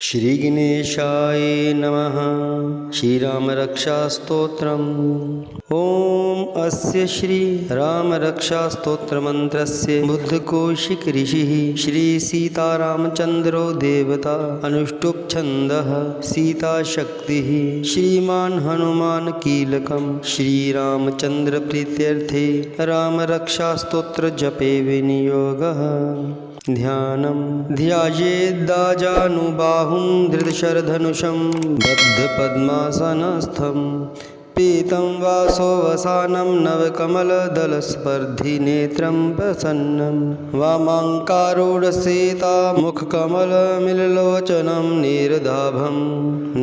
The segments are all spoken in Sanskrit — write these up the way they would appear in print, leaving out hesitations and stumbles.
श्री गणेशाय नमः। श्रीराम रक्षा स्तोत्रम्। ओम अस्य श्री राम रक्षा स्तोत्र मंत्रस्य बुद्धकोशिक ऋषिः श्री सीतारामचंद्रो देवता अनुष्टुप् छन्दः सीता शक्तिः श्रीमान हनुमान कीलकम् श्रीरामचंद्र प्रीत्यर्थे राम रक्षा स्तोत्र जपे विनियोगः। ध्यानं ध्यायेद्दाजानुबाहुं धृतशरधनुषं बद्धपद्मासनस्थं पीतं वासोवसानं नवकमलदलस्पर्धिनेत्रं प्रसन्नं वामाङ्कारूढसीता मुखकमलमिललोचनं नीरदाभं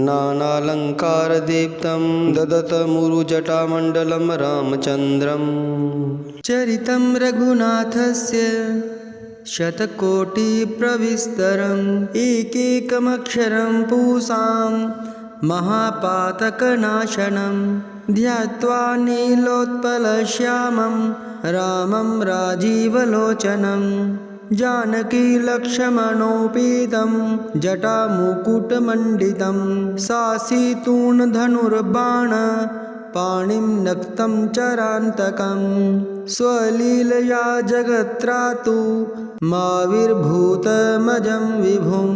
नानालङ्कारदीप्तं ददतमुरुजटामण्डलं रामचन्द्रं। चरितं रघुनाथस्य शतकोटिप्रविस्तरम् एकैकमक्षरं पूसां महापातकनाशनं ध्यात्वा नीलोत्पलश्यामं रामं राजीवलोचनं जानकीलक्ष्मणोपेतं जटामुकुटमण्डितं सासितूणधनुर्बाण पाणिं नक्तं चरान्तकं स्वलीलया जगत्रातु माविर्भूतमजं विभुं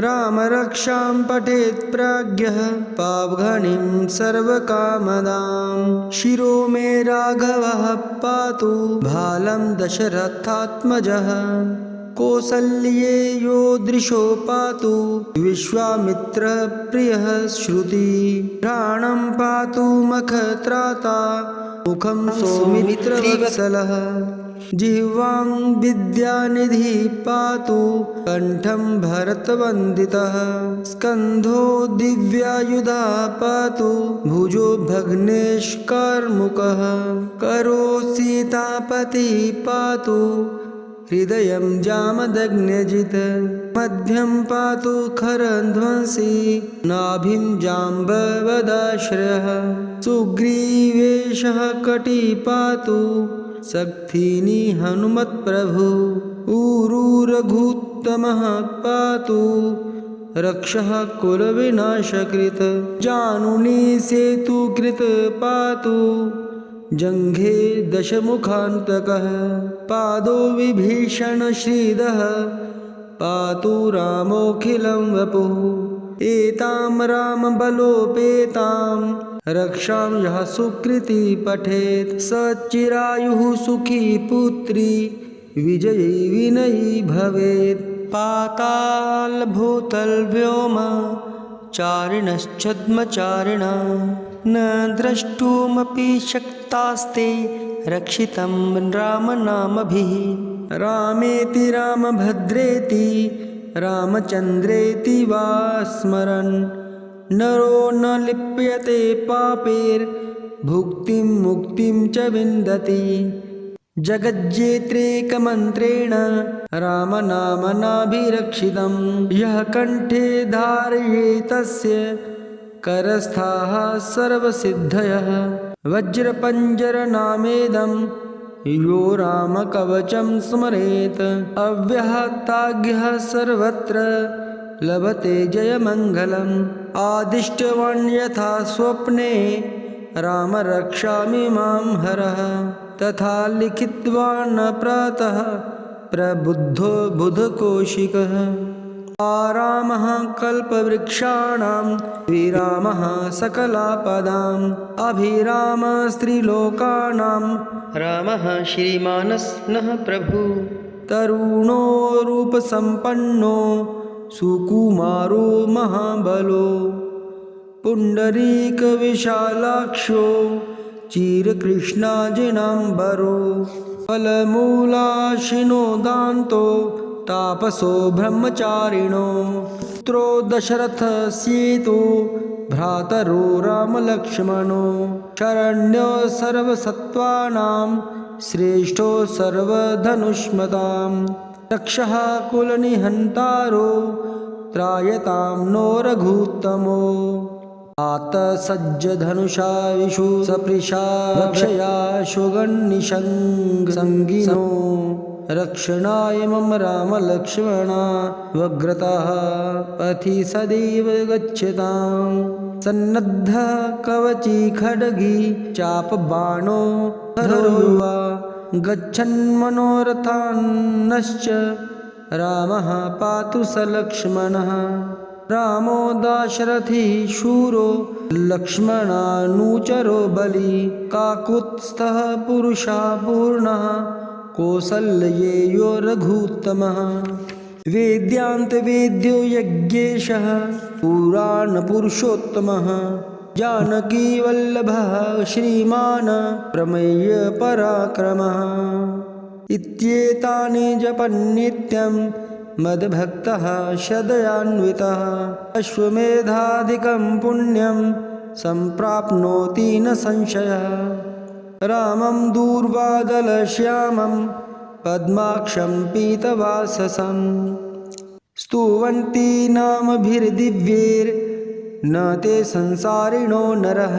रामरक्षां पठेत् प्राज्ञः पावघनिं सर्वकामदां शिरो मे राघवः पातु भालं दशरथात्मजः कौसल्ये यो दृशो पातु विश्वामित्रप्रियः श्रुति घ्राणं पातु मखत्राता मुखं सौमित्रवत्सलः जिह्वां विद्यानिधि पातु कण्ठं भरतवन्दितः स्कन्धो दिव्यायुधा पातु भुजो भग्नेशकर्मुकः करो सीतापति पातु हृदयं जामदग्न्यजित् मध्यं पातु खरध्वंसी नाभिं जाम्बवदाश्रयः सुग्रीवेशः कटी पातु शक्तिनी हनुमत्प्रभु ऊरू रघुत्तमः पातु रक्षः कुलविनाशकृत् जानुनी सेतुकृत् पातु जङ्घे दशमुखान्तकः पादो विभीषणश्रीदः पातु रामोऽखिलं वपुः एतां रामबलोपेतां रक्षां यः सुकृती पठेत् स चिरायुः सुखी पुत्री विजयी विनयी भवेत्। पातालभूतलव्योम चारिणश्छद्मचारिणा न द्रष्टुमपि शक्तास्ते रक्षितं रामनामभिः रामेति रामभद्रेति रामचन्द्रेति वा स्मरन् नरो न लिप्यते पापैर्भुक्तिं मुक्तिं च विन्दति जगज्जेत्रेकमन्त्रेण रामनामनाभिरक्षितं यः कण्ठे धारयेतस्य करस्थाः सर्वसिद्धयः वज्रपञ्जरनामेदं यो रामकवचं स्मरेत् अव्याहताज्ञः सर्वत्र लभते जयमङ्गलम् आदिष्टवान् यथा स्वप्ने राम रक्षामि मां हरः तथा लिखित्वा न प्रातः प्रबुद्धो बुधकोशिकः आरामः कल्पवृक्षाणां विरामः सकलापदाम् अभिरामः स्त्रीलोकानां रामः श्रीमानसः प्रभु तरुणो रूपसम्पन्नो सुकुमारो महाबलो पुण्डरीकविशालाक्षो चिरकृष्णाजिनाम्बरो फलमूलाशिनो दान्तो तापसो ब्रह्मचारिणो पुत्रो दशरथस्येतो भ्रातरो रामलक्ष्मणो शरण्यो सर्वसत्त्वानां श्रेष्ठो सर्वधनुष्मतां रक्षः कुलनिहन्तारो त्रायतां नो रघुत्तमो आतसज्जधनुषा विषु सपृशा रक्षया शुगन्निषङ्गिनो रक्षणाय मम राम लक्ष्मणा व्यग्रताः पथि सदैव गच्छताम् सन्नद्धः कवची खड्गी चापबाणो धनुर्वा गच्छन्मनोरथान्नश्च रामः पातु स लक्ष्मणः रामो दाशरथी शूरो लक्ष्मणानुचरो बली काकुत्स्थः पुरुषः पूर्णः कौसल्येयो रघुत्तमः वेद्यान्तवेद्यो यज्ञेशः पुराणपुरुषोत्तमः जानकीवल्लभः श्रीमान् प्रमेय पराक्रमः इत्येतानि जपन्नित्यं मद्भक्तः श्रद्धयान्वितः अश्वमेधाधिकं पुण्यं सम्प्राप्नोति न संशयः रामं दूर्वादलश्यामं पद्माक्षं पीतवाससं स्तुवन्ति नामभिर्दिव्यैर्न ते संसारिणो नरः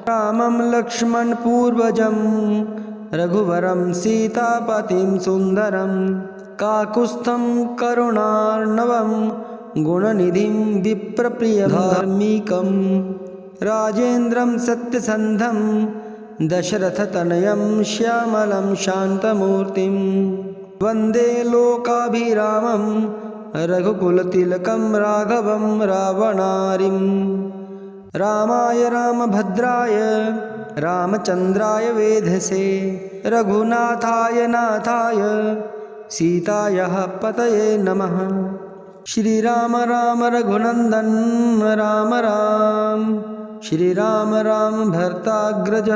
रामं लक्ष्मणपूर्वजं रघुवरं सीतापतिं सुन्दरं काकुत्स्थं करुणार्णवं गुणनिधिं विप्रप्रियं धार्मिकं राजेन्द्रं सत्यसन्धं दशरथतनयं श्यामलं शान्तमूर्तिं वन्दे लोकाभिरामं रघुकुलतिलकं राघवं रावणारिं रामाय रामभद्राय रामचन्द्राय वेधसे रघुनाथाय नाथाय सीतायाः पतये नमः श्रीराम राम रघुनन्दन राम राम श्रीराम राम भर्ताग्रज